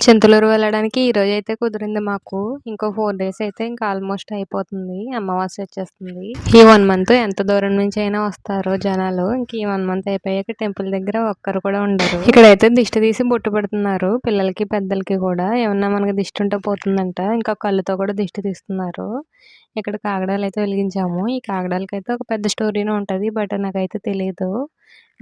చింతలూరు వెళ్ళడానికి ఈరోజైతే కుదిరింది మాకు. ఇంకో 4 డేస్ అయితే ఇంకా ఆల్మోస్ట్ అయిపోతుంది. అమావాస్య వచ్చేస్తుంది. ఈ 1 మంత్ ఎంత దూరం నుంచి అయినా వస్తారో జనాలు. ఇంక ఈ 1 మంత్ అయిపోయాక టెంపుల్ దగ్గర ఒక్కరు కూడా ఉండరు. ఇక్కడైతే దిష్టి తీసి బొట్టు పెడుతున్నారు. పిల్లలకి పెద్దలకి కూడా ఏమన్నా మనకి దిష్టి ఉంటే పోతుందంట. ఇంకా కళ్ళుతో కూడా దిష్టి తీస్తున్నారు. ఇక్కడ కాగడాలు అయితే వెలిగించాము. ఈ కాగడాలకైతే ఒక పెద్ద స్టోరీనే ఉంటది. బట్ నాకైతే తెలీదు.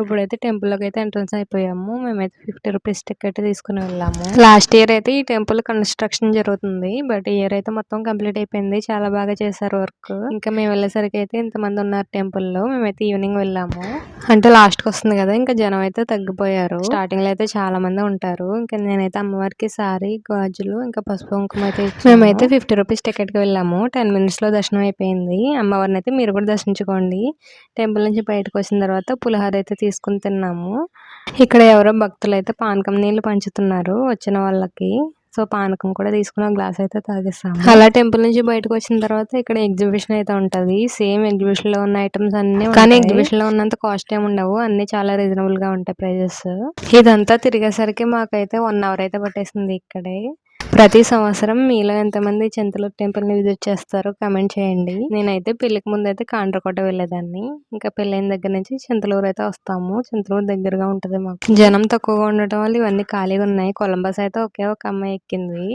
ఇప్పుడైతే టెంపుల్లోకి అయితే ఎంట్రన్స్ అయిపోయాము. మేమైతే 50 రూపీస్ టికెట్ తీసుకుని వెళ్ళాము. లాస్ట్ ఇయర్ అయితే ఈ టెంపుల్ కన్స్ట్రక్షన్ జరుగుతుంది. బట్ ఈ ఇయర్ అయితే మొత్తం కంప్లీట్ అయిపోయింది. చాలా బాగా చేశారు వర్క్. ఇంకా మేము వెళ్ళేసరికి అయితే ఇంతమంది ఉన్నారు టెంపుల్లో. మేమైతే ఈవినింగ్ వెళ్ళాము. అంటే లాస్ట్ కి వస్తుంది కదా, ఇంకా జనం అయితే తగ్గిపోయారు. స్టార్టింగ్ లో అయితే చాలా మంది ఉంటారు. ఇంకా నేనైతే అమ్మవారికి సారీ, గాజులు, ఇంకా పసుపు కుంకుమ అయితే మేమైతే 50 రూపీస్ టికెట్ కి వెళ్ళాము. 10 మినిట్స్ లో దర్శనం అయిపోయింది. అమ్మవారిని అయితే మీరు కూడా దర్శించుకోండి. టెంపుల్ నుంచి బయటకు వచ్చిన తర్వాత పులిహోర అయితే తీసుకుని తిన్నాము. ఇక్కడ ఎవరో భక్తులు అయితే పానకం నీళ్లు పంచుతున్నారు వచ్చిన వాళ్ళకి. సో పానకం కూడా తీసుకుని ఒక గ్లాస్ అయితే తాగేస్తాము. అలా టెంపుల్ నుంచి బయటకు వచ్చిన తర్వాత ఇక్కడ ఎగ్జిబిషన్ అయితే ఉంటది. సేమ్ ఎగ్జిబిషన్ లో ఉన్న ఐటమ్స్ అన్ని, కానీ ఎగ్జిబిషన్ లో ఉన్నంత కాస్ట్ ఏమి ఉండవు. అన్ని చాలా రీజనబుల్ గా ఉంటాయి ప్రైజెస్. ఇదంతా తిరిగేసరికి మాకైతే 1 అవర్ అయితే పట్టేసింది ఇక్కడే. ప్రతి సంవత్సరం మీలో ఎంతమంది చింతలూరు టెంపుల్ ని విజిట్ చేస్తారో కామెంట్ చేయండి. నేనైతే పెళ్లికి ముందు అయితే కాండ్రకోట వెళ్ళేదాన్ని. ఇంకా పెళ్ళైన దగ్గర నుంచి చింతలూరు అయితే వస్తాము. చింతలూరు దగ్గరగా ఉంటది మాకు. జనం తక్కువగా ఉండటం వల్ల ఇవన్నీ ఖాళీగా ఉన్నాయి. కొలంబస్ అయితే ఒకే ఒక అమ్మాయి ఎక్కింది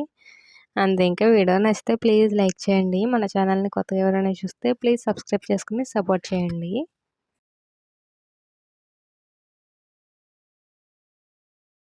అంతే. ఇంకా వీడియో నచ్చితే ప్లీజ్ లైక్ చేయండి. మన ఛానల్ని కొత్తగా ఎవరైనా చూస్తే ప్లీజ్ సబ్స్క్రైబ్ చేసుకుని సపోర్ట్ చేయండి.